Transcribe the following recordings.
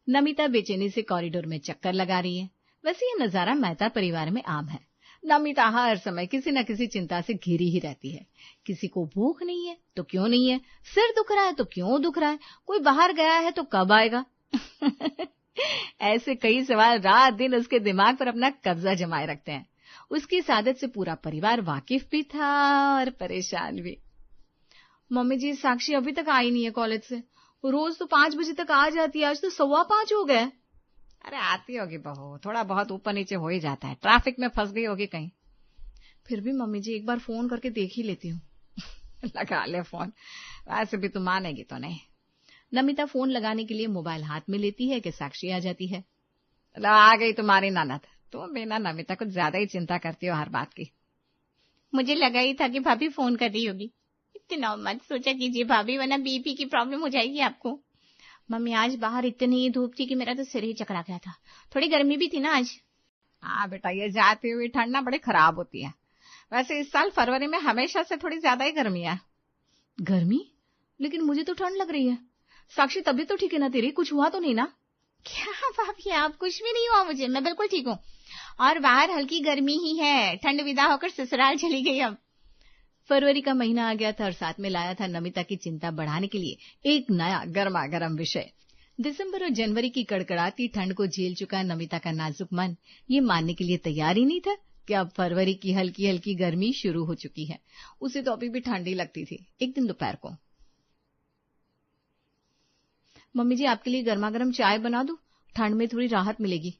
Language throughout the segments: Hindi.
नमिता बेचैनी से कॉरिडोर में चक्कर लगा रही है। वैसे ये नजारा मेहता परिवार में आम है। नमिता हर समय किसी न किसी चिंता से घिरी ही रहती है। किसी को भूख नहीं है तो क्यों नहीं है, सिर दुख रहा है तो क्यों दुख रहा है, कोई बाहर गया है तो कब आएगा। ऐसे कई सवाल रात दिन उसके दिमाग पर अपना कब्जा जमाए रखते हैं। उसकी इस आदत से पूरा परिवार वाकिफ भी था और परेशान भी। मम्मी जी, साक्षी अभी तक आई नहीं है कॉलेज से। रोज तो 5 बजे तक आ जाती है, आज तो 5:15 हो गए। अरे आती होगी बहू, थोड़ा बहुत ऊपर नीचे हो ही जाता है, ट्रैफिक में फंस गई होगी कहीं। फिर भी मम्मी जी, एक बार फोन करके देख ही लेती हूँ। लगा ले फोन, वैसे भी तू मानेगी तो नहीं। नमिता फोन लगाने के लिए मोबाइल हाथ में लेती है कि साक्षी आ जाती है। आ गई तुम्हारी ननद। तो बिना नमिता कुछ ज्यादा ही चिंता करती हो हर बात की। मुझे लगा ही था कि भाभी फोन कर रही होगी। इतना मत सोचा कीजिए भाभी, वरना बीपी की प्रॉब्लम हो जाएगी आपको। मम्मी, आज बाहर इतनी धूप थी कि मेरा तो सिर ही चकरा गया था। थोड़ी गर्मी भी थी ना आज। हाँ बेटा, ये जाती हुई ठंड ना बड़ी खराब होती है। वैसे इस साल फरवरी में हमेशा से थोड़ी ज्यादा ही गर्मी है। गर्मी? लेकिन मुझे तो ठंड लग रही है। साक्षी, तबीयत तो ठीक है ना तेरी? कुछ हुआ तो नहीं ना? क्या भाभी, आप? कुछ भी नहीं हुआ मुझे, मैं बिल्कुल ठीक हूँ। और बाहर हल्की गर्मी ही है, ठंड विदा होकर ससुराल चली गई। अब फरवरी का महीना आ गया था और साथ में लाया था नमिता की चिंता बढ़ाने के लिए एक नया गर्मा गर्म विषय। दिसंबर और जनवरी की कड़कड़ाती ठंड को झेल चुका नमिता का नाजुक मन ये मानने के लिए तैयार ही नहीं था कि अब फरवरी की हल्की हल्की गर्मी शुरू हो चुकी है। उसे तो अभी भी ठंडी लगती थी। एक दिन दोपहर को, मम्मी जी, आपके लिए गर्मा गर्म चाय बना दूं? ठंड में थोड़ी राहत मिलेगी।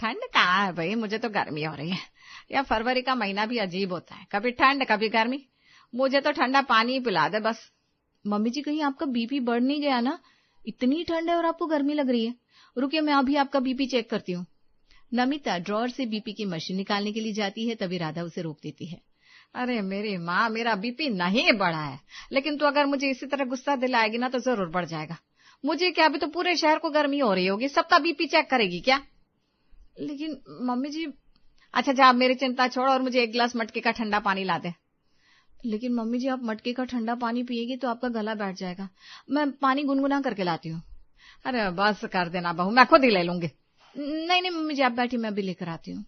ठंड कहाँ है भाई, मुझे तो गर्मी हो रही है। या फरवरी का महीना भी अजीब होता है, कभी ठंड कभी गर्मी। मुझे तो ठंडा पानी ही पिला दे बस। मम्मी जी, कहीं आपका बीपी बढ़ नहीं गया ना? इतनी ठंड है और आपको गर्मी लग रही है। रुकिए, मैं अभी आपका बीपी चेक करती हूँ। नमिता ड्रॉअर से बीपी की मशीन निकालने के लिए जाती है, तभी राधा उसे रोक देती है। अरे मेरी माँ, मेरा बीपी नहीं बढ़ा है, लेकिन तू अगर मुझे इसी तरह गुस्सा दिलाएगी ना तो जरूर बढ़ जाएगा। मुझे क्या, अभी तो पूरे शहर को गर्मी हो रही होगी, सबका बीपी चेक करेगी क्या? लेकिन मम्मी जी। अच्छा जा, मेरी चिंता छोड़ और मुझे 1 गिलास मटके का ठंडा पानी ला दे। लेकिन मम्मी जी, आप मटके का ठंडा पानी पिएगी तो आपका गला बैठ जाएगा। मैं पानी गुनगुना करके लाती हूँ। अरे बस कर देना बहू, मैं खुद ही ले लूंगी। नहीं नहीं मम्मी जी, आप बैठी, मैं भी लेकर आती हूँ।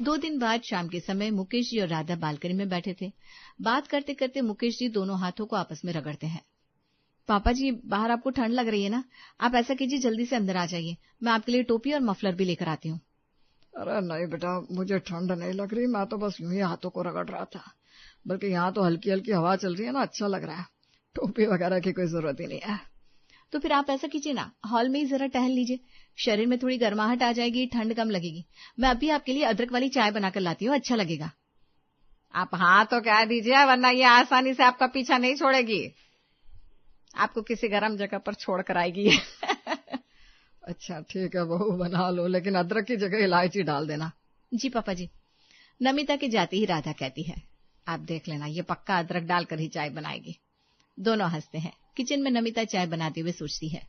2 दिन बाद शाम के समय मुकेश जी और राधा बालकनी में बैठे थे। बात करते करते मुकेश जी दोनों हाथों को आपस में रगड़ते हैं। पापा जी, बाहर आपको ठंड लग रही है ना? आप ऐसा कीजिए, जल्दी से अंदर आ जाइए, मैं आपके लिए टोपी और मफलर भी लेकर आती हूँ। अरे नहीं बेटा, मुझे ठंड नहीं लग रही, मैं तो बस यूं ही हाथों को रगड़ रहा था। बल्कि यहाँ तो हल्की हल्की हवा चल रही है ना, अच्छा लग रहा है। टोपी वगैरह की कोई जरूरत ही नहीं है। तो फिर आप ऐसा कीजिए ना, हॉल में ही जरा टहल लीजिए, शरीर में थोड़ी गर्माहट आ जाएगी, ठंड कम लगेगी। मैं अभी आपके लिए अदरक वाली चाय बनाकर लाती हूँ, अच्छा लगेगा। आप हाँ तो कह दीजिए, वरना ये आसानी से आपका पीछा नहीं छोड़ेगी, आपको किसी गर्म जगह पर छोड़ कर आएगी। अच्छा ठीक है बहू, बना लो, लेकिन अदरक की जगह इलायची डाल देना। जी पापा जी। नमिता के जाते ही राधा कहती है, आप देख लेना, ये पक्का अदरक डालकर ही चाय बनाएगी। दोनों हंसते हैं। किचन में नमिता चाय बनाते हुए सोचती है,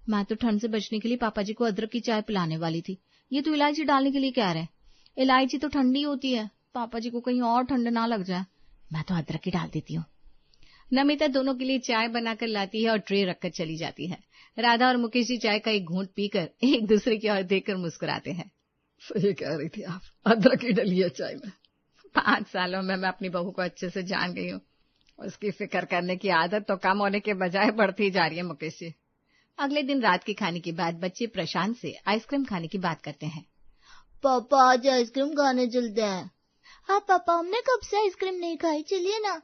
मैं तो ठंड से बचने के लिए पापा जी को अदरक की चाय पिलाने वाली थी, ये तो इलायची डालने के लिए कह रहे हैं। इलायची तो ठंडी होती है, पापा जी को कहीं और ठंड ना लग जाए, मैं तो अदरक ही डाल देती हूँ। नमिता दोनों के लिए चाय बनाकर लाती है और ट्रे रखकर चली जाती है। राधा और मुकेश जी चाय का एक घूंट पीकर एक दूसरे की ओर देखकर मुस्कुराते हैं। सही कह रही थी आप, अदरक ही डली है चाय में। 5 सालों में मैं अपनी बहू को अच्छे से जान गई हूँ। उसकी फिक्र करने की आदत तो कम होने के बजाय बढ़ती जा रही है मुकेश जी। अगले दिन रात के खाने के बाद बच्चे प्रशांत से आइसक्रीम खाने की बात करते हैं। पापा आज आइसक्रीम खाने चलते हैं। हाँ पापा, हमने कब से आइसक्रीम नहीं खाई, चलिए ना।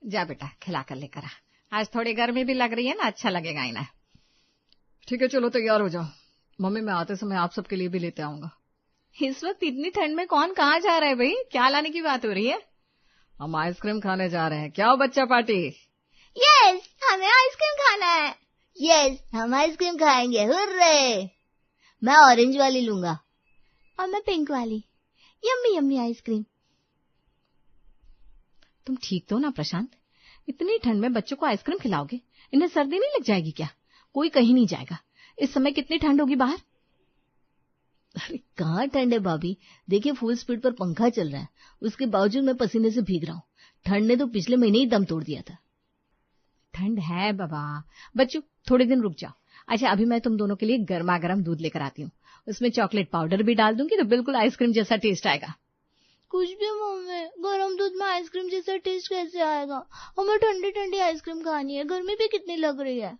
जा बेटा, खिला कर लेकर आ, आज थोड़ी गर्मी भी लग रही है ना, अच्छा लगेगा इन्हें। ठीक है चलो तैयार हो जाओ, मम्मी मैं आते समय आप सबके लिए भी लेते आऊंगा। इस वक्त इतनी ठंड में कौन कहाँ जा रहा है भाई, क्या लाने की बात हो रही है? हम आइसक्रीम खाने जा रहे हैं, क्या हो बच्चा पार्टी? यस, हमें आइसक्रीम खाना है। यस, हम आइसक्रीम खाएंगे, हुर्रे। मैं ऑरेंज वाली लूंगा। और मैं पिंक वाली। Yummy yummy ice cream. तुम ठीक तो ना प्रशांत? इतनी ठंड में बच्चों को आइसक्रीम खिलाओगे, इन्हें सर्दी नहीं लग जाएगी क्या? कोई कहीं नहीं जाएगा। इस समय कितनी ठंड होगी बाहर? अरे कहाँ ठंड है भाभी, देखिए फुल स्पीड पर पंखा चल रहा है, उसके बावजूद मैं पसीने से भीग रहा हूँ। ठंड ने तो पिछले महीने ही दम तोड़ दिया था। ठंड है बाबा, बच्चों थोड़े दिन रुक जाओ, अच्छा, अभी मैं तुम दोनों के लिए गर्मा गर्म दूध लेकर आती हूँ, उसमें चॉकलेट पाउडर भी डाल दूंगी तो बिल्कुल आइसक्रीम जैसा टेस्ट आएगा। कुछ भी मम्मी, गरम दूध में आइसक्रीम जैसा टेस्ट कैसे आएगा? हमें ठंडी ठंडी आइसक्रीम खानी है, गर्मी भी कितनी लग रही है।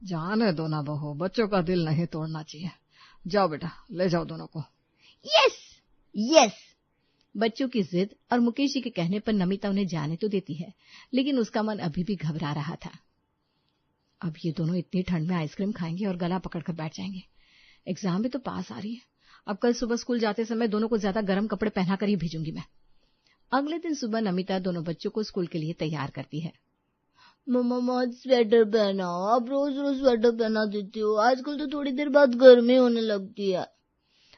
जाने दो ना बहू, बच्चों का दिल नहीं तोड़ना चाहिए। जाओ बेटा, ले जाओ दोनों को। Yes yes. बच्चों की जिद और मुकेश जी के कहने पर नमिता उन्हें जाने तो देती है, लेकिन उसका मन अभी भी घबरा रहा था। अब ये दोनों इतनी ठंड में आइसक्रीम खाएंगे और गला पकड़कर बैठ जाएंगे। एग्जाम भी तो पास आ रही है। अब कल सुबह स्कूल जाते समय दोनों को ज्यादा गर्म कपड़े पहनाकर ही भेजूंगी मैं। अगले दिन सुबह नमिता दोनों बच्चों को स्कूल के लिए तैयार करती है। मम्मा आज स्वेटर पहनाओ, आप रोज रोज स्वेटर पहना देती हो, आजकल तो थोड़ी देर बाद गर्मी होने लगती है।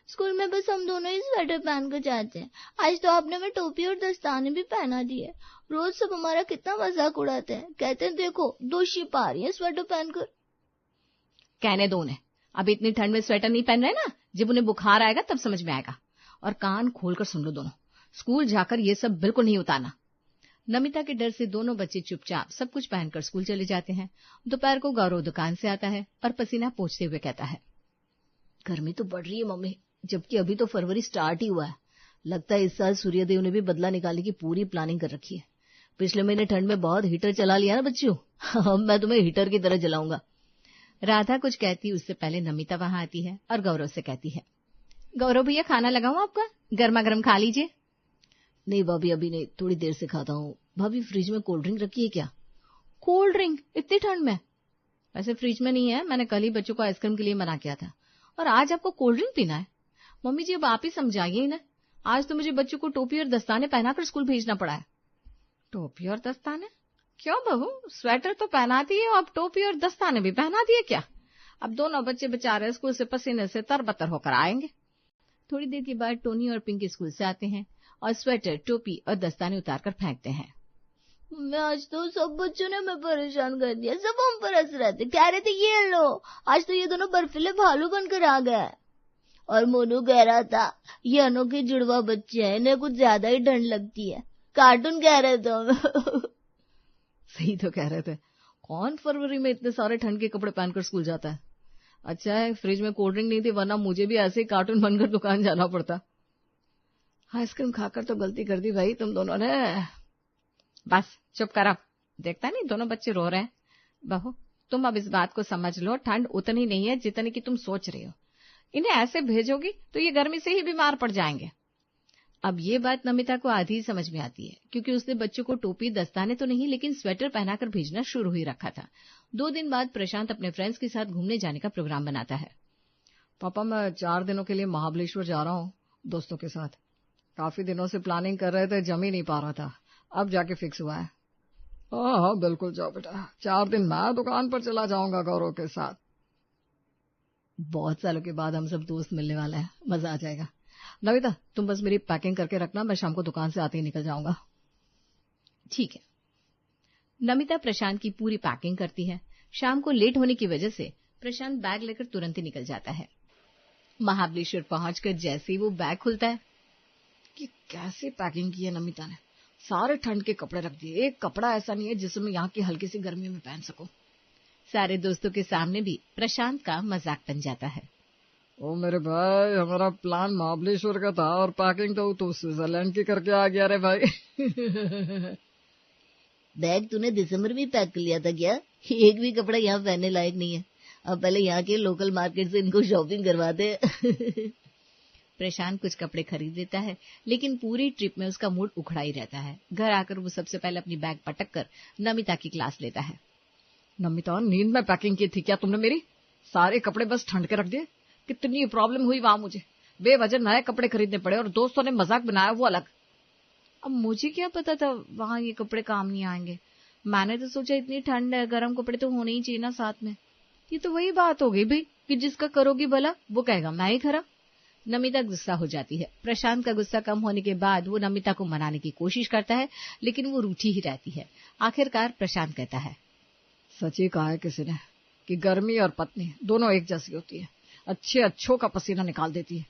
स्कूल में बस हम दोनों ही स्वेटर पहन कर जाते हैं, आज तो आपने हमें टोपी और दस्ताने भी पहना दिए। रोज सब हमारा कितना मजाक उड़ाते हैं, कहते हैं देखो 2 शिप आ रही है स्वेटर पहनकर। कहने दो उन्हें, अब इतनी ठंड में स्वेटर नहीं पहन रहे ना, जब उन्हें बुखार आएगा तब समझ में आएगा। और कान खोलकर सुन लो दोनों, स्कूल जाकर ये सब बिल्कुल नहीं उतारना। नमिता के डर से दोनों बच्चे चुपचाप सब कुछ पहनकर स्कूल चले जाते हैं। दोपहर को गौरव दुकान से आता है और पसीना पोंछते हुए कहता है, गर्मी तो बढ़ रही है मम्मी, जबकि अभी तो फरवरी स्टार्ट ही हुआ है। लगता है इस साल सूर्यदेव ने भी बदला निकालने की पूरी प्लानिंग कर रखी है। पिछले महीने ठंड में बहुत हीटर चला लिया ना बच्चों, अब मैं तुम्हें हीटर की तरह जलाऊंगा। राधा कुछ कहती उससे पहले नमिता वहां आती है और गौरव से कहती है, गौरव भैया खाना लगाऊं आपका, गर्मा गर्म खा लीजिए। नहीं भाभी, अभी नहीं, थोड़ी देर से खाता हूँ। भाभी फ्रिज में कोल्ड ड्रिंक रखी है क्या? कोल्ड ड्रिंक इतनी ठंड में? वैसे फ्रिज में नहीं है, मैंने कल ही बच्चों को आइसक्रीम के लिए मना किया था, और आज आपको कोल्ड ड्रिंक पीना है? मम्मी जी अब आप ही समझाइए ना, आज तो मुझे बच्चों को टोपी और दस्ताने पहनाकर स्कूल भेजना पड़ा है। टोपी और दस्ताने? क्यों बहू, स्वेटर तो पहनाती है, अब टोपी और दस्ताने भी पहना दिए क्या? अब दोनों बच्चे बेचारे स्कूल से पसीने से तरबतर होकर आएंगे। थोड़ी देर के बाद टोनी और पिंकी स्कूल से आते हैं और स्वेटर, टोपी और दस्ताने उतारकर फेंकते हैं। मैं आज तो सब बच्चों ने हमें परेशान कर दिया, सब हम पर हंस रहे थे, कह रहे थे ये लो, आज तो ये दोनों बर्फीले भालू बनकर आ गए। और मोनू कह रहा था ये अनोखे जुड़वा बच्चे हैं, इन्हें कुछ ज्यादा ही ठंड लगती है, कार्टून कह रहे थे हम। सही तो कह रहे थे, कौन फरवरी में इतने सारे ठंड के कपड़े पहनकर स्कूल जाता है? अच्छा है फ्रिज में कोल्ड ड्रिंक नहीं थी, वरना मुझे भी ऐसे ही कार्टून बनकर दुकान जाना पड़ता। आइसक्रीम खाकर तो गलती कर दी भाई तुम दोनों ने। बस चुप कर, अब देखता नहीं दोनों बच्चे रो रहे हैं। बहू तुम अब इस बात को समझ लो, ठंड उतनी नहीं है जितनी कि तुम सोच रही हो। इन्हें ऐसे भेजोगी तो ये गर्मी से ही बीमार पड़ जाएंगे। अब ये बात नमिता को आधी ही समझ में आती है, क्योंकि उसने बच्चों को टोपी दस्ताने तो नहीं लेकिन स्वेटर पहनाकर भेजना शुरू ही रखा था। 2 दिन बाद प्रशांत अपने फ्रेंड्स के साथ घूमने जाने का प्रोग्राम बनाता है। पापा मैं 4 दिनों के लिए महाबलेश्वर जा रहा हूँ दोस्तों के साथ। काफी दिनों से प्लानिंग कर रहे थे, जम ही नहीं पा रहा था, अब जाके फिक्स हुआ है। हाँ बिल्कुल जाओ बेटा, 4 दिन मैं दुकान पर चला जाऊंगा गौरव के साथ। बहुत सालों के बाद हम सब दोस्त मिलने वाला है, मजा आ जाएगा। नमिता तुम बस मेरी पैकिंग करके रखना, मैं शाम को दुकान से आते ही निकल जाऊंगा। ठीक है। नमिता प्रशांत की पूरी पैकिंग करती है। शाम को लेट होने की वजह से प्रशांत बैग लेकर तुरंत ही निकल जाता है। महाबलेश्वर पहुंचकर जैसे ही वो बैग खुलता है, कि कैसे पैकिंग की है नमिता ने, सारे ठंड के कपड़े रख दिए, एक कपड़ा ऐसा नहीं है जिसमें यहाँ की हल्की सी गर्मी में पहन सको। सारे दोस्तों के सामने भी प्रशांत का मजाक बन जाता है। ओ मेरे भाई, हमारा प्लान महाबलेश्वर का था और पैकिंग तो स्विट्जरलैंड की करके आ गया रे भाई। बैग तूने दिसंबर में पैक कर लिया था क्या? एक भी कपड़ा यहाँ पहनने लायक नहीं है, अब पहले यहाँ के लोकल मार्केट से इनको शॉपिंग करवा दे। प्रशांत कुछ कपड़े खरीद लेता है, लेकिन पूरी ट्रिप में उसका मूड उखड़ा ही रहता है। घर आकर वो सबसे पहले अपनी बैग पटक कर नमिता की क्लास लेता है। नमिता नींद में पैकिंग की थी क्या तुमने मेरी? सारे कपड़े बस ठंड के रख दिए। कितनी प्रॉब्लम हुई वहां मुझे, बेवजह नए कपड़े खरीदने पड़े और दोस्तों ने मजाक बनाया वो अलग। अब मुझे क्या पता था वहां ये कपड़े काम नहीं आएंगे, मैंने तो सोचा इतनी ठंड है गर्म कपड़े तो होने ही चाहिए ना साथ में। ये तो वही बात हो गई भाई कि जिसका करोगी भला वो कहेगा मैं ही खरा। नमिता गुस्सा हो जाती है। प्रशांत का गुस्सा कम होने के बाद वो नमिता को मनाने की कोशिश करता है, लेकिन वो रूठी ही रहती है। आखिरकार प्रशांत कहता है, सच ही कहा है किसी ने कि गर्मी और पत्नी दोनों एक जैसी होती है, अच्छों का पसीना निकाल देती है।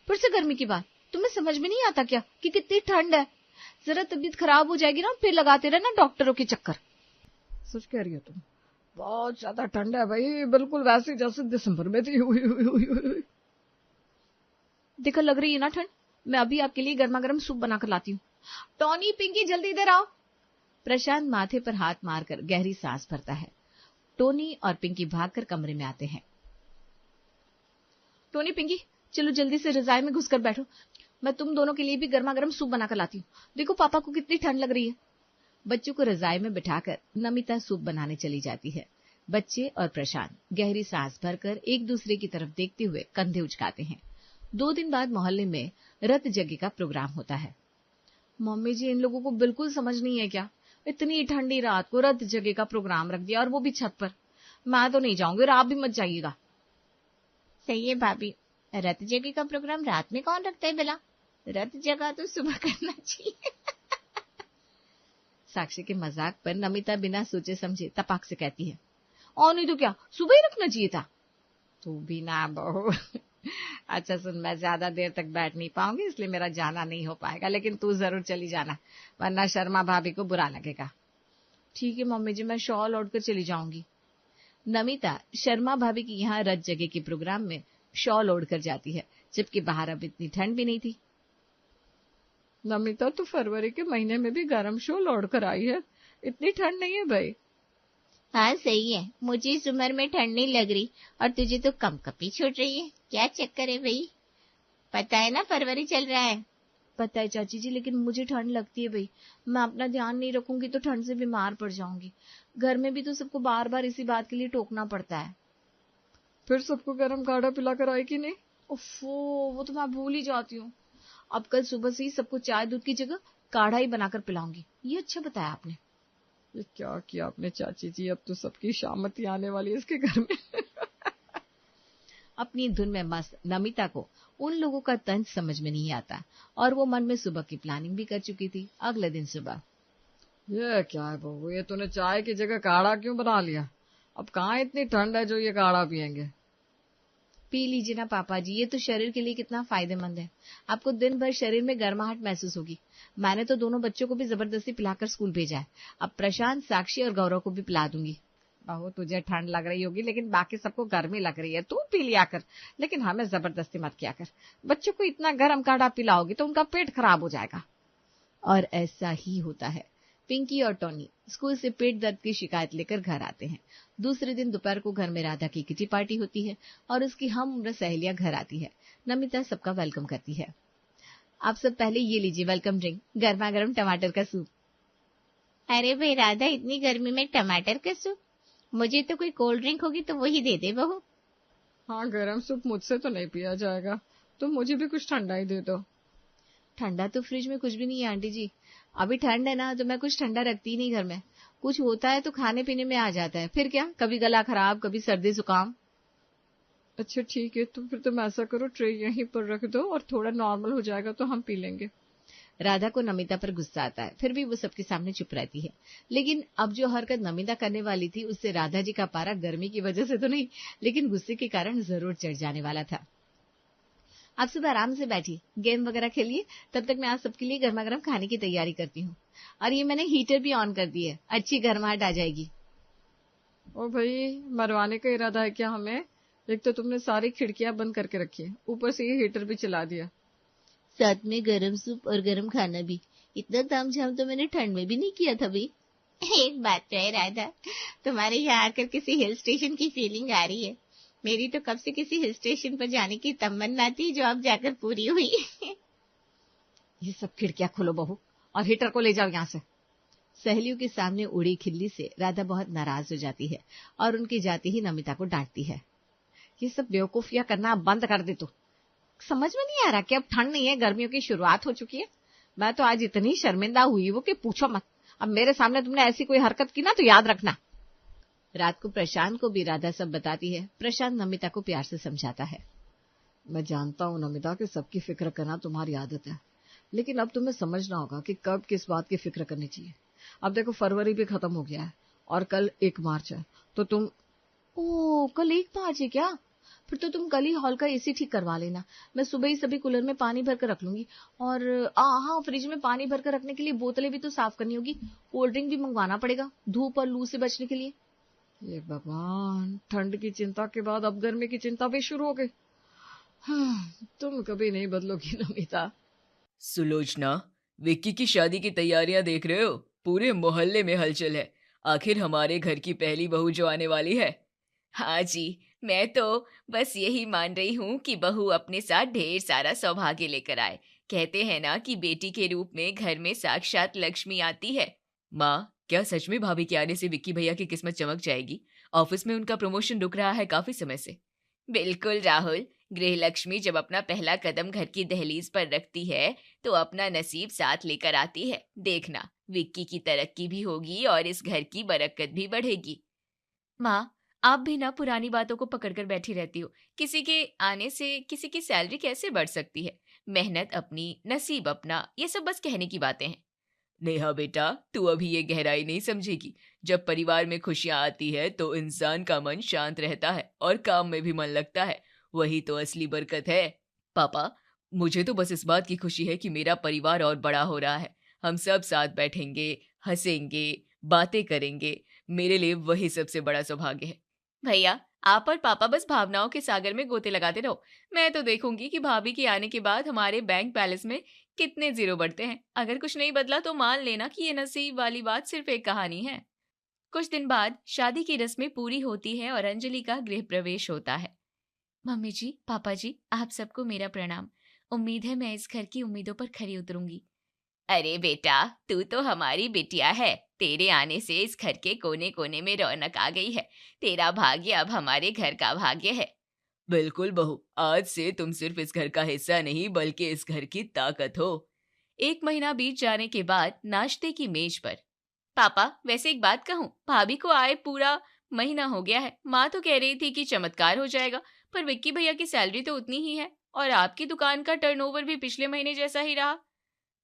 फिर से गर्मी की बात, तुम्हें समझ में नहीं आता क्या कि कितनी ठंड है? जरा तबीयत खराब हो जाएगी ना, फिर लगाते रहना डॉक्टरों के चक्कर। सच कह रही हो तुम, बहुत ज्यादा ठंड है भाई, बिल्कुल वैसी जैसे दिसंबर में थी। हुई हुई हुई हुई। देखो लग रही है ना ठंड, मैं अभी आपके लिए गर्मा गर्म सूप बनाकर लाती हूँ। टॉनी, पिंकी जल्दी इधर आओ। प्रशांत माथे पर हाथ मारकर गहरी सांस भरता है। टोनी और पिंकी भागकर कमरे में आते हैं। टोनी, पिंकी चलो जल्दी से रजाई में घुसकर बैठो, मैं तुम दोनों के लिए भी गर्मा गर्म सूप बनाकर लाती हूँ। देखो पापा को कितनी ठंड लग रही है। बच्चों को रजाई में बिठाकर नमिता सूप बनाने चली जाती है। बच्चे और प्रशांत गहरी सांस भरकर एक दूसरे की तरफ देखते हुए कंधे उचकाते हैं। 2 दिन बाद मोहल्ले में रत जगह का प्रोग्राम होता है। मम्मी जी, इन लोगों को बिल्कुल समझ नहीं है क्या, इतनी ठंडी रात को रत जगह का प्रोग्राम रख दिया, और वो भी छत पर। मैं तो नहीं जाऊंगी और आप भी मत जाइएगा। सही है भाभी, रत जगह का प्रोग्राम रात में कौन रखता है भला, रत जगह तो सुबह करना चाहिए। साक्षी के मजाक पर नमिता बिना सोचे समझे तपाक से कहती है, और नहीं तो क्या, सुबह ही रखना चाहिए था। तू भी ना बहू। अच्छा सुन, मैं ज्यादा देर तक बैठ नहीं पाऊंगी, इसलिए मेरा जाना नहीं हो पाएगा, लेकिन तू जरूर चली जाना, वरना शर्मा भाभी को बुरा लगेगा। ठीक है मम्मी जी, मैं शॉल ओढ़कर चली जाऊंगी। नमिता शर्मा भाभी की यहाँ रत जगह के प्रोग्राम में शॉल ओढ़कर जाती है, जबकि बाहर अब इतनी ठंड भी नहीं थी। नमिता तो फरवरी के महीने में भी गर्म शॉल ओढ़कर आई है, इतनी ठंड नहीं है भाई। हाँ सही है, मुझे इस उम्र में ठंड नहीं लग रही, और तुझे तो कंपकपी छूट रही है। क्या चक्कर है भाई? पता है ना फरवरी चल रहा है। पता है चाची जी, लेकिन मुझे ठंड लगती है भाई, मैं अपना ध्यान नहीं रखूंगी तो ठंड से बीमार पड़ जाऊंगी। घर में भी तो सबको बार बार इसी बात के लिए टोकना पड़ता है। फिर सबको गर्म काढ़ा पिलाकर आई कि नहीं? उफ़ो, वो तो मैं भूल ही जाती हूँ। अब कल सुबह से ही सबको चाय दूध की जगह काढ़ा ही बनाकर पिलाऊंगी। ये अच्छा बताया आपने। ये क्या किया आपने चाची जी, अब तो सबकी शामती आने वाली है इसके घर में। अपनी धुन में मस्त नमिता को उन लोगों का तंज समझ में नहीं आता, और वो मन में सुबह की प्लानिंग भी कर चुकी थी। अगले दिन सुबह, ये क्या है बहू, ये तूने चाय की जगह काढ़ा क्यों बना लिया? अब कहाँ इतनी ठंड है जो ये काढ़ा पियेंगे? पी लीजिए ना पापा जी, ये तो शरीर के लिए कितना फायदेमंद है। आपको दिन भर शरीर में गर्माहट महसूस होगी। मैंने तो दोनों बच्चों को भी जबरदस्ती पिलाकर स्कूल भेजा है। अब प्रशांत, साक्षी और गौरव को भी पिला दूंगी। बहू तुझे ठंड लग रही होगी, लेकिन बाकी सबको गर्मी लग रही है, तू पी लिया कर, लेकिन हमें जबरदस्ती मत किया कर। बच्चों को इतना गर्म काढ़ा पिलाओगी तो उनका पेट खराब हो जाएगा। और ऐसा ही होता है। पिंकी और टॉनी स्कूल से पेट दर्द की शिकायत लेकर घर आते हैं। दूसरे दिन दोपहर को घर में राधा की किटी पार्टी होती है, और उसकी हम उम्र सहेलियां घर आती है। नमिता सबका वेलकम करती है। आप सब पहले ये लीजिए वेलकम ड्रिंक, गर्मा गर्म टमाटर का सूप। अरे भाई राधा, इतनी गर्मी में टमाटर का सूप? मुझे तो कोई कोल्ड ड्रिंक होगी तो वही दे दे बहू। हाँ, गर्म सूप मुझसे तो नहीं पिया जाएगा, तो मुझे भी कुछ ठंडा ही दे दो। ठंडा तो फ्रिज में कुछ भी नहीं है आंटी जी, अभी ठंड है ना, तो मैं कुछ ठंडा रखती ही नहीं घर में। कुछ होता है तो खाने पीने में आ जाता है, फिर क्या, कभी गला खराब, कभी सर्दी जुकाम। अच्छा ठीक है, तो फिर तुम ऐसा करो, ट्रे यहीं पर रख दो, और थोड़ा नॉर्मल हो जाएगा तो हम पी लेंगे। राधा को नमिता पर गुस्सा आता है, फिर भी वो सबके सामने चुप रहती है। लेकिन अब जो हरकत नमिता करने वाली थी, उससे राधा जी का पारा गर्मी की वजह से तो नहीं, लेकिन गुस्से के कारण जरूर चढ़ जाने वाला था। आप सब आराम से बैठिए, गेम वगैरह खेलिए, तब तक मैं आज सबके लिए गर्मा गर्म खाने की तैयारी करती हूँ। और ये मैंने हीटर भी ऑन कर दी है, अच्छी गर्माहट आ जाएगी। ओ भाई, मरवाने का इरादा है क्या हमें? एक तो तुमने सारी खिड़कियां बंद करके रखी है, ऊपर से ये हीटर भी चला दिया, साथ में गरम सूप और गरम खाना भी। इतना तामझाम तो मैंने ठंड में भी नहीं किया था भाई। एक बात तो है राधा, तुम्हारे यहाँ आकर किसी हिल स्टेशन की फीलिंग आ रही है। मेरी तो कब से किसी हिल स्टेशन पर जाने की तमन्ना थी, जो अब जाकर पूरी हुई। ये सब खिड़कियां खोलो बहू, और हीटर को ले जाओ यहाँ से। सहेलियों के सामने उड़ी खिल्ली से राधा बहुत नाराज हो जाती है, और उनकी जाती ही नमिता को डांटती है। ये सब बेवकूफियां करना बंद कर दे तू। समझ में नहीं आ रहा कि अब ठंड नहीं है, गर्मियों की शुरुआत हो चुकी है। मैं तो आज इतनी शर्मिंदा हुई वो कि पूछो मत। अब मेरे सामने तुमने ऐसी कोई हरकत की ना तो याद रखना। रात को प्रशांत को भी राधा सब बताती है। प्रशांत नमिता को प्यार से समझाता है। मैं जानता हूँ नमिता कि सबकी फिक्र करना तुम्हारी आदत है, लेकिन अब तुम्हें समझना होगा कि कब किस बात की फिक्र करनी चाहिए। अब देखो, फरवरी भी खत्म हो गया है और कल 1 मार्च है, तो तुम कल 1 मार्च है क्या? फिर तो तुम कल ही हॉल का एसी ठीक करवा लेना। मैं सुबह ही सभी कूलर में पानी भरकर रख लूंगी, और हाँ, फ्रिज में पानी भरकर रखने के लिए बोतलें भी तो साफ करनी होगी। कोल्ड ड्रिंक भी मंगवाना पड़ेगा, धूप और लू से बचने के लिए। ये भगवान, ठंड की चिंता के बाद अब गर्मी की चिंता भी शुरू हो गई। तुम कभी नहीं बदलोगी नमिता। सुलोचना, विक्की की शादी की तैयारियां देख रहे हो? पूरे मोहल्ले में हलचल है। आखिर हमारे घर की पहली बहू जो आने वाली है। हाँ जी, मैं तो बस यही मान रही हूँ कि बहू अपने साथ ढेर सारा सौभाग्य लेकर आए। कहते हैं ना कि बेटी के रूप में घर में साक्षात लक्ष्मी आती है। माँ, क्या सच में भाभी के आने से विक्की भैया की किस्मत चमक जाएगी? ऑफिस में उनका प्रमोशन रुक रहा है काफी समय से। बिल्कुल राहुल, गृह लक्ष्मी जब अपना पहला कदम घर की दहलीज पर रखती है तो अपना नसीब साथ लेकर आती है। देखना, विक्की की तरक्की भी होगी और इस घर की बरकत भी बढ़ेगी। माँ, आप भी ना पुरानी बातों को पकड़कर बैठी रहती हो। किसी के आने से किसी की सैलरी कैसे बढ़ सकती है? मेहनत अपनी, नसीब अपना, ये सब बस कहने की बातें हैं। नेहा बेटा, तू अभी ये गहराई नहीं समझेगी। जब परिवार में खुशियां आती है तो इंसान का मन शांत रहता है और काम में भी मन लगता है। वही तो असली बरकत है। पापा, मुझे तो बस इस बात की खुशी है कि मेरा परिवार और बड़ा हो रहा है। हम सब साथ बैठेंगे, हंसेंगे, बातें करेंगे। मेरे लिए वही सबसे बड़ा सौभाग्य है। भैया, आप और पापा बस भावनाओं के सागर में गोते लगाते रहो। मैं तो देखूंगी कि भाभी के आने के बाद हमारे बैंक बैलेंस में कितने जीरो बढ़ते हैं। अगर कुछ नहीं बदला तो मान लेना कि ये नसीब वाली बात सिर्फ एक कहानी है। कुछ दिन बाद शादी की रस्में पूरी होती है और अंजलि का गृह प्रवेश होता है। मम्मी जी, पापा जी, आप सबको मेरा प्रणाम। उम्मीद है मैं इस घर की उम्मीदों पर खरी उतरूंगी। अरे बेटा, तू तो हमारी बिटिया है। तेरे आने से इस घर के कोने कोने में रौनक आ गई है। तेरा भाग्य अब हमारे घर का भाग्य है। बिल्कुल बहू, आज से तुम सिर्फ इस घर का हिस्सा नहीं बल्कि इस घर की ताकत हो। 1 महीना बीत जाने के बाद नाश्ते की मेज पर, पापा वैसे एक बात कहूँ, भाभी को आए पूरा महीना हो गया है। माँ तो कह रही थी कि चमत्कार हो जाएगा, पर विक्की भैया की सैलरी तो उतनी ही है और आपकी दुकान का टर्नओवर भी पिछले महीने जैसा ही रहा।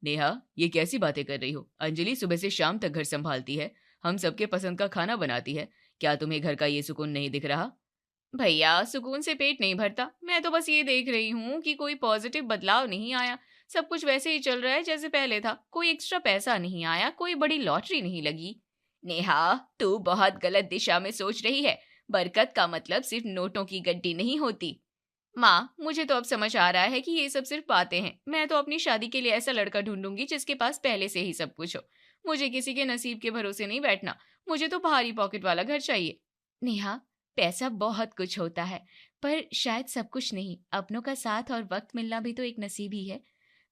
नेहा, ये कैसी बातें कर रही हो? अंजलि सुबह से शाम तक घर संभालती है, हम सबके पसंद का खाना बनाती है। क्या तुम्हें घर का ये सुकून नहीं दिख रहा? भैया, सुकून से पेट नहीं भरता। मैं तो बस ये देख रही हूँ कि कोई पॉजिटिव बदलाव नहीं आया। सब कुछ वैसे ही चल रहा है जैसे पहले था। कोई एक्स्ट्रा पैसा नहीं आया, कोई बड़ी लॉटरी नहीं लगी। नेहा, तू बहुत गलत दिशा में सोच रही है। बरकत का मतलब सिर्फ नोटों की गड्डी नहीं होती। माँ, मुझे तो अब समझ आ रहा है कि ये सब सिर्फ बातें हैं। मैं तो अपनी शादी के लिए ऐसा लड़का ढूंढूंगी जिसके पास पहले से ही सब कुछ हो। मुझे किसी के नसीब के भरोसे नहीं बैठना। मुझे तो भारी पॉकेट वाला घर चाहिए। नेहा, पैसा बहुत कुछ होता है, पर शायद सब कुछ नहीं। अपनों का साथ और वक्त मिलना भी तो एक नसीब ही है।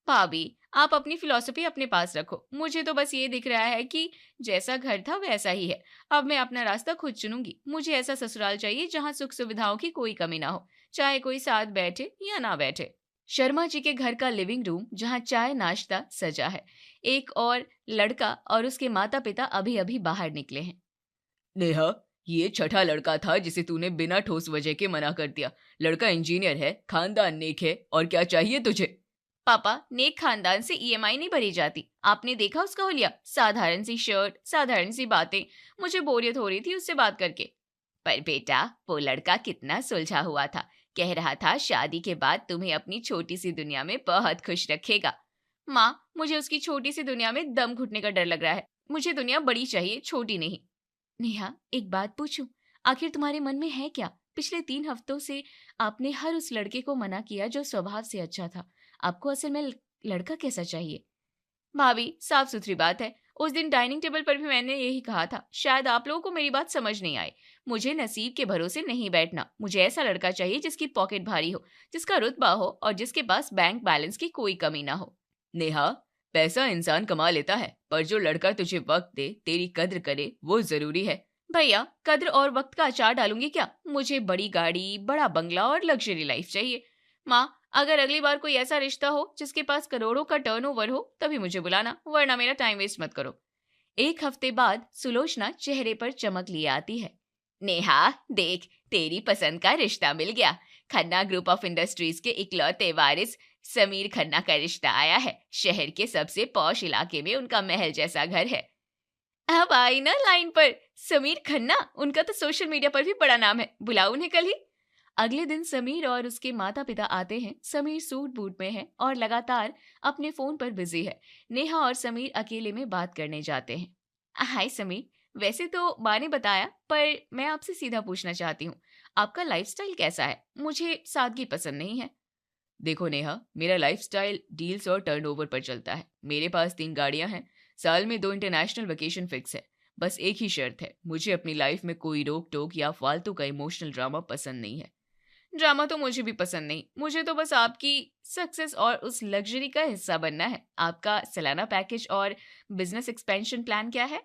भाभी, आप अपनी फिलॉसफी अपने पास रखो। मुझे तो बस ये दिख रहा है कि जैसा घर था वैसा ही है। अब मैं अपना रास्ता खुद चुनूंगी। मुझे ऐसा ससुराल चाहिए जहाँ सुख सुविधाओं की कोई कमी ना हो, चाहे कोई साथ बैठे या ना बैठे। शर्मा जी के घर का लिविंग रूम, जहाँ चाय नाश्ता सजा है। एक और लड़का और उसके माता पिता अभी अभी बाहर निकले हैं। नेहा, ये छठा लड़का था जिसे तूने बिना ठोस वजह के मना कर दिया। लड़का इंजीनियर है, खानदान नेक है, और क्या चाहिए तुझे? पापा, नेक खानदान से ईएमआई नहीं भरी जाती। आपने देखा उसका हुलिया? साधारण सी शर्ट, साधारण सी बातें। मुझे बोरियत हो रही थी उससे बात करके। पर बेटा, वो लड़का कितना सुलझा हुआ था। कह रहा था शादी के बाद तुम्हें अपनी छोटी सी दुनिया में बहुत खुश रखेगा। माँ, मुझे उसकी छोटी सी दुनिया में दम घुटने का डर लग रहा है। मुझे दुनिया बड़ी चाहिए, छोटी नहीं। नेहा, एक बात पूछूं? आखिर तुम्हारे मन में है क्या? पिछले 3 हफ्तों से आपने हर उस लड़के को मना किया जो स्वभाव से अच्छा था। आपको असल में लड़का कैसा चाहिए? भाभी, साफ सुथरी बात है। उस दिन डाइनिंग टेबल पर भी मैंने यही कहा था। शायद आप लोगों को मेरी बात समझ नहीं आई। मुझे नसीब के भरोसे नहीं बैठना। मुझे ऐसा लड़का चाहिए जिसकी पॉकेट भारी हो, जिसका रुतबा हो और जिसके पास बैंक बैलेंस की कोई कमी ना हो। नेहा, पैसा इंसान कमा लेता है, पर जो लड़का तुझे वक्त दे, तेरी कद्र करे, वो जरूरी है। भैया, कद्र और वक्त का अचार डालूंगी क्या? मुझे बड़ी गाड़ी, बड़ा बंगला और लग्जरी लाइफ चाहिए। माँ, अगर अगली बार कोई ऐसा रिश्ता हो जिसके पास करोड़ों का टर्नओवर हो, तभी मुझे बुलाना, वरना मेरा टाइम वेस्ट मत करो। 1 हफ्ते बाद सुलोचना चेहरे पर चमक लिए आती है। नेहा, देख, तेरी पसंद का रिश्ता मिल गया। खन्ना ग्रुप ऑफ इंडस्ट्रीज के इकलौते वारिस समीर खन्ना का रिश्ता आया है। शहर के सबसे पॉश इलाके में उनका महल जैसा घर है। अब आई ना लाइन पर समीर खन्ना। उनका तो सोशल मीडिया पर भी बड़ा नाम है। बुलाओ उन्हें कल ही। अगले दिन समीर और उसके माता पिता आते हैं। समीर सूट बूट में है और लगातार अपने फोन पर बिजी है। नेहा और समीर अकेले में बात करने जाते हैं। हाय समीर, वैसे तो माँ ने बताया, पर मैं आपसे सीधा पूछना चाहती हूँ, आपका लाइफस्टाइल कैसा है? मुझे सादगी पसंद नहीं है। देखो नेहा, मेरा लाइफस्टाइल डील्स और टर्नओवर पर चलता है। मेरे पास 3 गाड़ियां हैं, साल में 2 इंटरनेशनल वेकेशन फिक्स है। बस एक ही शर्त है, मुझे अपनी लाइफ में कोई रोक टोक या फालतू का इमोशनल ड्रामा पसंद नहीं है। ड्रामा तो मुझे भी पसंद नहीं। मुझे तो बस आपकी सक्सेस और उस लग्जरी का हिस्सा बनना है। आपका सालाना पैकेज और बिजनेस एक्सपेंशन प्लान क्या है?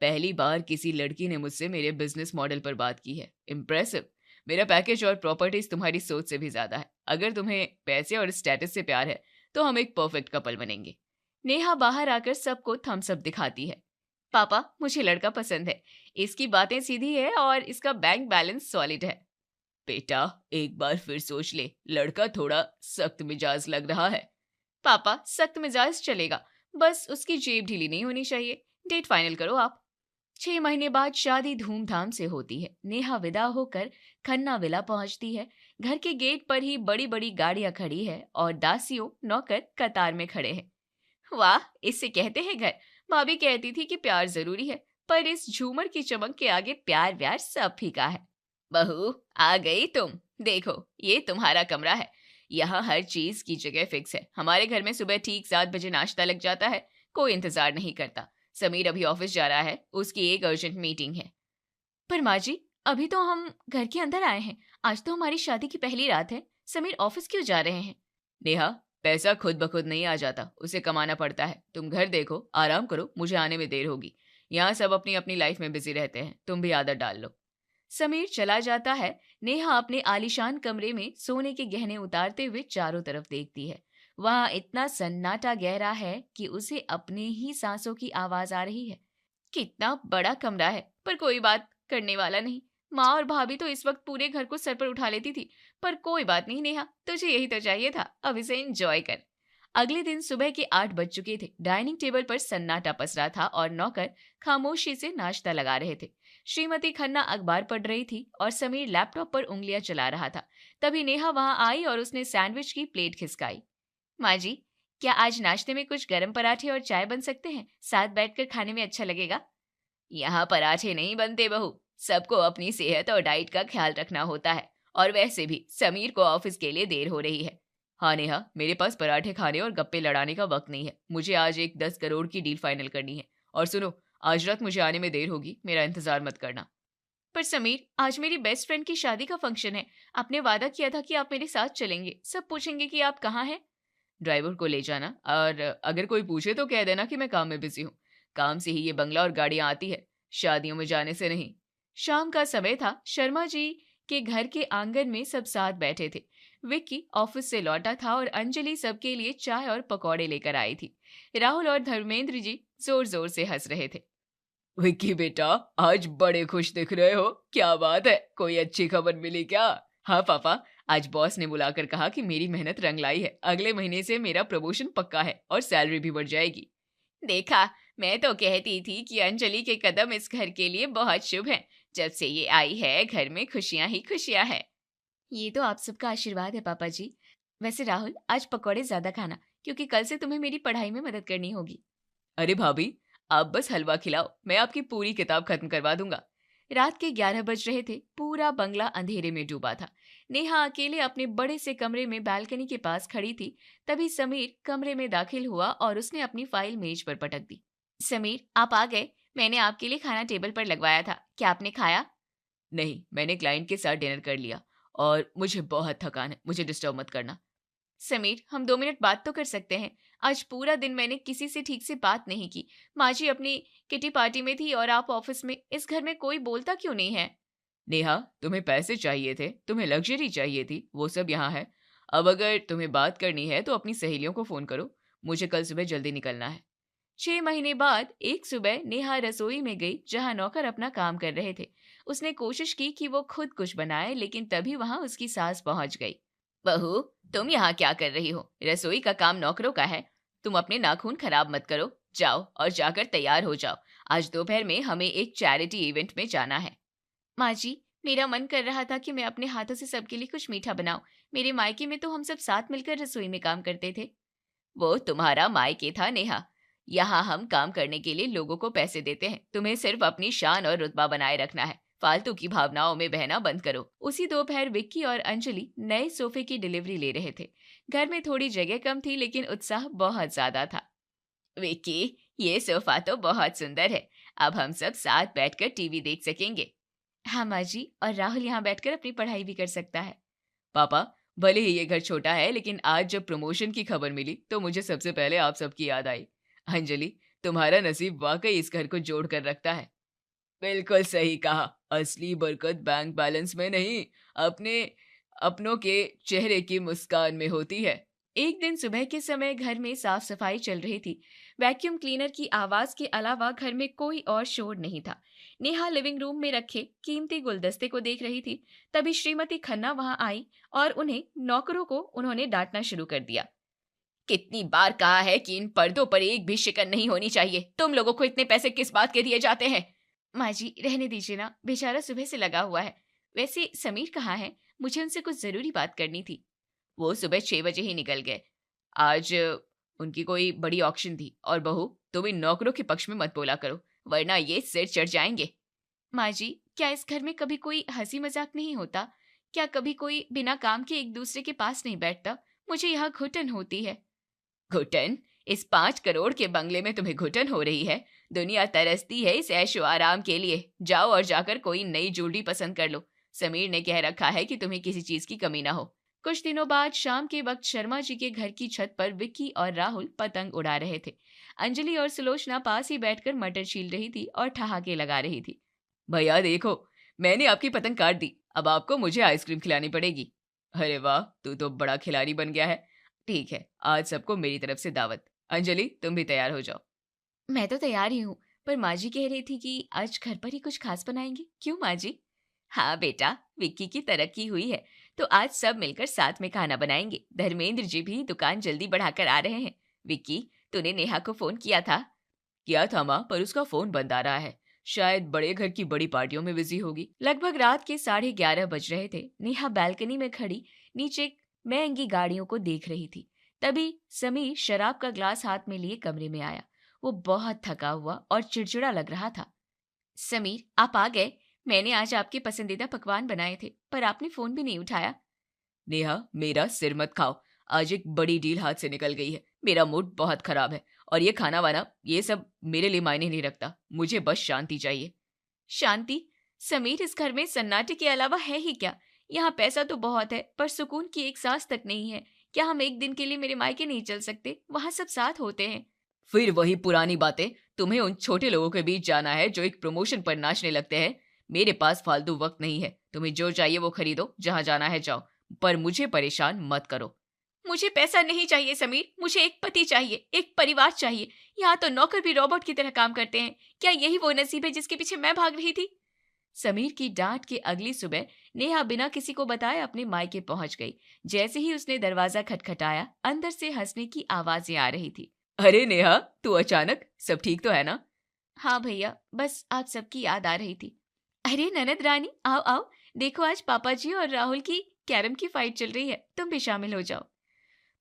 पहली बार किसी लड़की ने मुझसे मेरे बिजनेस मॉडल पर बात की है। इम्प्रेसिव। मेरा पैकेज और प्रॉपर्टीज तुम्हारी सोच से भी ज्यादा है। अगर तुम्हें पैसे और स्टेटस से प्यार है तो हम एक परफेक्ट कपल बनेंगे। नेहा बाहर आकर सबको थम्स अप दिखाती है। पापा, मुझे लड़का पसंद है। इसकी बातें सीधी है और इसका बैंक बैलेंस सॉलिड है। बेटा, एक बार फिर सोच ले, लड़का थोड़ा सख्त मिजाज लग रहा है। पापा, सख्त मिजाज चलेगा, बस उसकी जेब ढीली नहीं होनी चाहिए। डेट फाइनल करो आप। 6 महीने बाद शादी धूमधाम से होती है। नेहा विदा होकर खन्ना विला पहुंचती है। घर के गेट पर ही बड़ी बड़ी गाड़ियां खड़ी है और दासियों नौकर कतार में खड़े हैं। वाह, इससे कहते हैं घर। माँ भी कहती थी कि प्यार जरूरी है, पर इस झूमर की चमक के आगे प्यार व्यार सब फीका है। बहू, आ गई तुम। देखो, ये तुम्हारा कमरा है। यहाँ हर चीज की जगह फिक्स है। हमारे घर में सुबह ठीक 7 बजे नाश्ता लग जाता है। कोई इंतजार नहीं करता। समीर अभी ऑफिस जा रहा है, उसकी एक अर्जेंट मीटिंग है। पर माँ जी, अभी तो हम घर के अंदर आए हैं। आज तो हमारी शादी की पहली रात है। समीर ऑफिस क्यों जा रहे हैं? नेहा, पैसा खुद ब खुद नहीं आ जाता, उसे कमाना पड़ता है। तुम घर देखो, आराम करो, मुझे आने में देर होगी। यहाँ सब अपनी अपनी लाइफ में बिजी रहते हैं, तुम भी आदत डाल लो। समीर चला जाता है। नेहा अपने आलीशान कमरे में सोने के गहने उतारते हुए चारों तरफ देखती है। वहां इतना सन्नाटा गहरा है कि उसे अपने ही सांसों की आवाज आ रही है। कितना बड़ा कमरा है, पर कोई बात करने वाला नहीं। माँ और भाभी तो इस वक्त पूरे घर को सर पर उठा लेती थी, पर कोई बात नहीं नेहा, तुझे यही तो चाहिए था। अब इसे एंजॉय कर। अगले दिन सुबह के 8 बज चुके थे। डाइनिंग टेबल पर सन्नाटा पसरा था और नौकर खामोशी से नाश्ता लगा रहे थे। श्रीमती खन्ना अखबार पढ़ रही थी और समीर लैपटॉप पर उंगलियां चला रहा था। तभी नेहा वहां आई और उसने सैंडविच की प्लेट खिसकाई। माँ जी, क्या आज नाश्ते में कुछ गर्म पराठे और चाय बन सकते हैं? साथ बैठकर खाने में अच्छा लगेगा। यहाँ पराठे नहीं बनते बहू, सबको अपनी सेहत और डाइट का ख्याल रखना होता है। और वैसे भी समीर को ऑफिस के लिए देर हो रही है। हाँ नेहा, मेरे पास पराठे खाने और गप्पे लड़ाने का वक्त नहीं है। मुझे आज एक 10 करोड़ की डील फाइनल करनी है। और सुनो, आज रात मुझे आने में देर होगी, मेरा इंतजार मत करना। पर समीर, आज मेरी बेस्ट फ्रेंड की शादी का फंक्शन है। आपने वादा किया था कि आप मेरे साथ चलेंगे। सब पूछेंगे कि आप कहाँ हैं। ड्राइवर को ले जाना, और अगर कोई पूछे तो कह देना कि मैं काम में बिजी हूँ। काम से ही ये बंगला और गाड़ियां आती है, शादियों में जाने से नहीं। शाम का समय था। शर्मा जी के घर के आंगन में सब साथ बैठे थे। विक्की ऑफिस से लौटा था और अंजलि सबके लिए चाय और पकौड़े लेकर आई थी। राहुल और धर्मेंद्र जी जोर जोर से हंस रहे थे। विक्की बेटा, आज बड़े खुश दिख रहे हो, क्या बात है? कोई अच्छी खबर मिली क्या? हाँ पापा, आज बॉस ने बुलाकर कहा कि मेरी मेहनत रंग लाई है। अगले महीने से मेरा प्रमोशन पक्का है और सैलरी भी बढ़ जाएगी। देखा, मैं तो कहती थी कि अंजलि के कदम इस घर के लिए बहुत शुभ हैं। जब से ये आई है, घर में खुशियां ही खुशियां हैं। ये तो आप सबका आशीर्वाद है पापा जी। वैसे राहुल, आज पकौड़े ज्यादा खाना, क्योंकि कल से तुम्हें मेरी पढ़ाई में मदद करनी होगी। अरे भाभी, आप बस हलवा खिलाओ, मैं आपकी पूरी किताब खत्म करवा दूंगा। रात के 11 बज रहे थे। पूरा बंगला अंधेरे में डूबा था। नेहा अकेले अपने बड़े से कमरे में बालकनी के पास खड़ी थी। तभी समीर कमरे में दाखिल हुआ और उसने अपनी फाइल मेज पर पटक दी। समीर, आप आ गए। मैंने आपके लिए खाना टेबल पर लगवाया था, क्या आपने खाया? नहीं, मैंने क्लाइंट के साथ डिनर कर लिया और मुझे बहुत थकान है, मुझे डिस्टर्ब मत करना। समीर, हम 2 मिनट बात तो कर सकते हैं। आज पूरा दिन मैंने किसी से ठीक से बात नहीं की। माँ जी अपनी किटी पार्टी में थी और आप ऑफिस में। इस घर में कोई बोलता क्यों नहीं है? नेहा, तुम्हें पैसे चाहिए थे, तुम्हें लग्जरी चाहिए थी, वो सब यहाँ है। अब अगर तुम्हें बात करनी है तो अपनी सहेलियों को फोन करो, मुझे कल सुबह जल्दी निकलना है। 6 महीने बाद एक सुबह नेहा रसोई में गई जहां नौकर अपना काम कर रहे थे। उसने कोशिश की कि वो खुद कुछ बनाए, लेकिन तभी वहां उसकी सास पहुंच गई। बहू, तुम यहाँ क्या कर रही हो? रसोई का काम नौकरों का है। तुम अपने नाखून खराब मत करो। जाओ और जाकर तैयार हो जाओ। आज दोपहर में हमें एक चैरिटी इवेंट में जाना है। माँ जी, मेरा मन कर रहा था कि मैं अपने हाथों से सबके लिए कुछ मीठा बनाऊं। मेरे मायके में तो हम सब साथ मिलकर रसोई में काम करते थे। वो तुम्हारा मायके था नेहा, यहाँ हम काम करने के लिए लोगों को पैसे देते हैं, तुम्हें सिर्फ अपनी शान और रुतबा बनाए रखना है। फालतू की भावनाओं में बहना बंद करो। उसी दोपहर विक्की और अंजलि नए सोफे की डिलीवरी ले रहे थे। घर में थोड़ी जगह कम थी लेकिन उत्साह बहुत ज्यादा था। विक्की, ये सोफा तो बहुत सुंदर है, अब हम सब साथ बैठकर टीवी देख सकेंगे। हाँ माँ जी, और राहुल यहाँ बैठकर अपनी पढ़ाई भी कर सकता है। पापा, भले ही ये घर छोटा है लेकिन आज जब प्रमोशन की खबर मिली तो मुझे सबसे पहले आप सबकी याद आई। अंजलि, तुम्हारा नसीब वाकई इस घर को जोड़ कर रखता है। बिल्कुल सही कहा, असली बरकत बैंक बैलेंस में नहीं, अपनों के चेहरे की मुस्कान में होती है। एक दिन सुबह के समय घर में साफ सफाई चल रही थी। वैक्यूम क्लीनर की आवाज के अलावा घर में कोई और शोर नहीं था। नेहा लिविंग रूम में रखे कीमती गुलदस्ते को देख रही थी। तभी श्रीमती खन्ना वहां आई और उन्हें नौकरों को उन्होंने डांटना शुरू कर दिया। कितनी बार कहा है कि इन पर्दों पर एक भी शिकन नहीं होनी चाहिए। तुम लोगों को इतने पैसे किस बात के दिए जाते हैं? माँ जी, रहने दीजिए ना, बेचारा सुबह से लगा हुआ है। वैसे समीर कहाँ है? मुझे उनसे कुछ जरूरी बात करनी थी। वो सुबह 6 बजे ही निकल गए। आज उनकी कोई बड़ी ऑक्शन थी। और बहू, तुम इन नौकरों के पक्ष में मत बोला करो, वरना ये सिर चढ़ जाएंगे। माँ जी, क्या इस घर में कभी कोई हंसी मजाक नहीं होता? क्या कभी कोई बिना काम के एक दूसरे के पास नहीं बैठता? मुझे यहाँ घुटन होती है। घुटन? इस 5 करोड़ के बंगले में तुम्हें घुटन हो रही है? दुनिया तरसती है इस ऐशो आराम के लिए। जाओ और जाकर कोई नई ज्वेलरी पसंद कर लो। समीर ने कह रखा है कि तुम्हें किसी चीज की कमी ना हो। कुछ दिनों बाद शाम के वक्त शर्मा जी के घर की छत पर विक्की और राहुल पतंग उड़ा रहे थे। अंजलि और सुलोचना पास ही बैठकर मटर छील रही थी और ठहाके लगा रही थी। भैया देखो, मैंने आपकी पतंग काट दी, अब आपको मुझे आइसक्रीम खिलानी पड़ेगी। अरे वाह, तू तो बड़ा खिलाड़ी बन गया है। ठीक है, आज सबको मेरी तरफ से दावत। अंजलि, तुम भी तैयार हो जाओ। मैं तो तैयार ही हूँ, पर माँ जी कह रही थी कि आज घर पर ही कुछ खास बनाएंगे। क्यों माँ जी? हाँ बेटा, विक्की की तरक्की हुई है तो आज सब मिलकर साथ में खाना बनाएंगे। धर्मेंद्र जी भी दुकान जल्दी बढ़ाकर आ रहे हैं। विक्की, तूने नेहा को फोन किया था? किया था माँ, पर उसका फोन बंद आ रहा है। शायद बड़े घर की बड़ी पार्टियों में बिजी होगी। लगभग रात के 11:30 बज रहे थे। नेहा बालकनी में खड़ी नीचे महंगी गाड़ियों को देख रही थी। तभी समीर शराब का ग्लास हाथ में लिए कमरे में आया। वो बहुत थका हुआ और चिड़चिड़ा लग रहा था। समीर, आप आ गए। मैंने आज आपके पसंदीदा पकवान बनाए थे, पर आपने फोन भी नहीं उठाया। नेहा, मेरा सिर मत खाओ। आज एक बड़ी डील हाथ से निकल गई है। मेरा मूड बहुत खराब है और ये खाना वाना ये सब मेरे लिए मायने नहीं रखता। मुझे बस शांति चाहिए। शांति? समीर, इस घर में सन्नाटे के अलावा है ही क्या? यहाँ पैसा तो बहुत है पर सुकून की एक सांस तक नहीं है। क्या हम एक दिन के लिए मेरे मायके नहीं चल सकते? वहाँ सब साथ होते हैं। फिर वही पुरानी बातें। तुम्हें उन छोटे लोगों के बीच जाना है जो एक प्रमोशन पर नाचने लगते हैं। मेरे पास फालतू वक्त नहीं है। तुम्हें जो चाहिए वो खरीदो, जहाँ जाना है जाओ, पर मुझे परेशान मत करो। मुझे पैसा नहीं चाहिए समीर, मुझे एक पति चाहिए, एक परिवार चाहिए। यहाँ तो नौकर भी रोबोट की तरह काम करते हैं। क्या यही वो नसीब है जिसके पीछे मैं भाग रही थी? समीर की डांट के अगली सुबह नेहा बिना किसी को बताए अपने मायके पहुंच गई। जैसे ही उसने दरवाजा खटखटाया, अंदर से हंसने की आवाजें आ रही थी। अरे नेहा, तू अचानक? सब ठीक तो है ना? हाँ भैया, बस आज सबकी याद आ रही थी। अरे ननद रानी, आओ आओ, देखो आज पापा जी और राहुल की कैरम की फाइट चल रही है, तुम भी शामिल हो जाओ।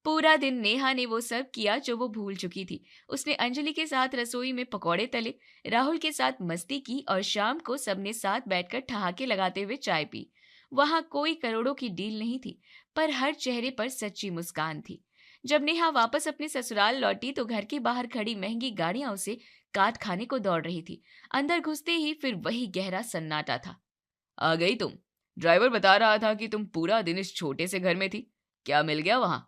पूरा दिन नेहा ने वो सब किया जो वो भूल चुकी थी। उसने अंजलि के साथ रसोई में पकौड़े तले, राहुल के साथ मस्ती की और शाम को सबने साथ बैठकर ठहाके लगाते हुए चाय पी। वहां कोई करोड़ों की डील नहीं थी, पर हर चेहरे पर सच्ची मुस्कान थी। जब नेहा वापस अपने ससुराल लौटी तो घर के बाहर खड़ी महंगी गाड़ियां उसे काट खाने को दौड़ रही थी। अंदर घुसते ही फिर वही गहरा सन्नाटा था। आ गई तुम? ड्राइवर बता रहा था कि तुम पूरा दिन इस छोटे से घर में थी। क्या मिल गया वहां?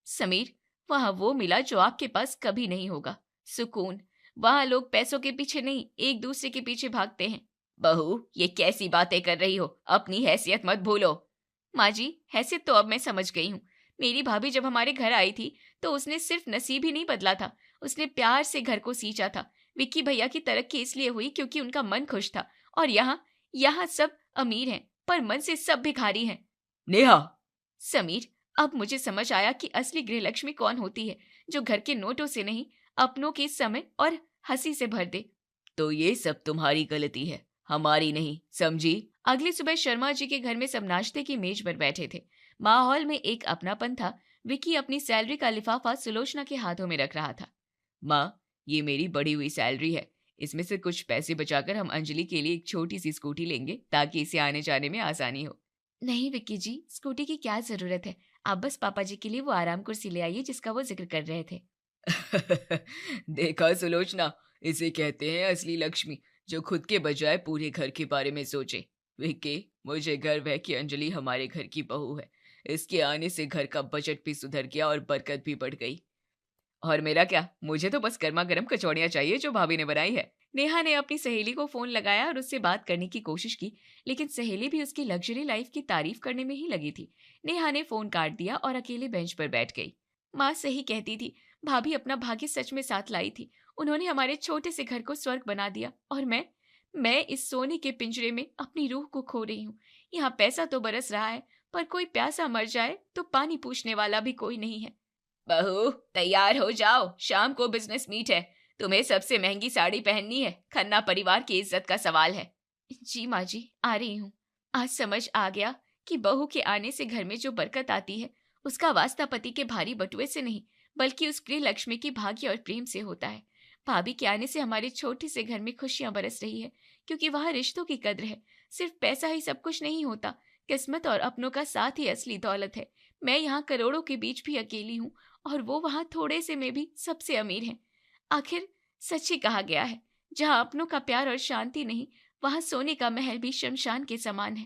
समीर, वहां वो मिला जो आपके पास कभी नहीं होगा, सुकून। वहां लोग पैसों के पीछे नहीं, एक दूसरे के पीछे भागते हैं। बहू, ये कैसी बातें कर रही हो? अपनी हैसियत मत भूलो। माँ जी, हैसियत तो अब मैं समझ गई हूँ। मेरी भाभी जब हमारे घर आई थी तो उसने सिर्फ नसीब ही नहीं बदला था, उसने प्यार से घर को सींचा था। विक्की भैया की तरक्की इसलिए हुई क्योंकि उनका मन खुश था। और यहाँ सब अमीर हैं पर मन से सब भिखारी हैं। नेहा! समीर, अब मुझे समझ आया कि असली गृहलक्ष्मी कौन होती है, जो घर के नोटों से नहीं, अपनों के समय और हंसी से भर दे। तो ये सब तुम्हारी गलती है, हमारी नहीं, समझी? अगली सुबह शर्मा जी के घर में सब नाश्ते की मेज पर बैठे थे। माहौल में एक अपनापन था। विक्की अपनी सैलरी का लिफाफा सुलोचना के हाथों में रख रहा था। माँ, ये मेरी बढ़ी हुई सैलरी है। इसमें से कुछ पैसे बचाकर हम अंजलि के लिए एक छोटी सी स्कूटी लेंगे ताकि इसे आने जाने में आसानी हो। नहीं विक्की जी, स्कूटी की क्या जरूरत है। आप बस पापा जी के लिए वो आराम कुर्सी ले आइए जिसका वो जिक्र कर रहे थे। देखा सुलोचना, इसे कहते हैं असली लक्ष्मी, जो खुद के बजाय पूरे घर के बारे में सोचे। विक्की, मुझे गर्व है कि अंजलि हमारे घर की बहू है। इसके आने से घर का बजट भी सुधर गया और बरकत भी बढ़ गई। और मेरा क्या, मुझे तो बस गर्मा गर्म कचौड़ियाँ चाहिए जो भाभी ने बनाई है। नेहा ने अपनी सहेली को फोन लगाया और उससे बात करने की कोशिश की, लेकिन सहेली भी उसकी लग्जरी लाइफ की तारीफ करने में ही लगी थी। नेहा ने फोन काट दिया और अकेले बेंच पर बैठ गई। माँ सही कहती थी, भाभी अपना भाग्य सच में साथ लाई थी। उन्होंने हमारे छोटे से घर को स्वर्ग बना दिया और मैं इस सोने के पिंजरे में अपनी रूह को खो रही हूँ। यहाँ पैसा तो बरस रहा है, पर कोई प्यासा मर जाए तो पानी पूछने वाला भी कोई नहीं है। बहू, तैयार हो जाओ, शाम को बिजनेस मीट है। तुम्हें सबसे महंगी साड़ी पहननी है। खन्ना परिवार की इज्जत का सवाल है। जी माँ जी, आ रही हूँ। आज समझ आ गया कि बहू के आने से घर में जो बरकत आती है उसका वास्ता पति के भारी बटुए से नहीं, बल्कि उस गृह लक्ष्मी की भाग्य और प्रेम से होता है। भाभी के आने से हमारे छोटे से घर में खुशियां बरस रही है, क्योंकि वहाँ रिश्तों की कद्र है। सिर्फ पैसा ही सब कुछ नहीं होता, किस्मत और अपनों का साथ ही असली दौलत है। मैं यहाँ करोड़ों के बीच भी अकेली हूँ और वो वहाँ थोड़े से में भी सबसे अमीर हैं। आखिर सच ही कहा गया है, जहाँ अपनों का प्यार और शांति नहीं, वहाँ सोने का महल भी शमशान के समान है।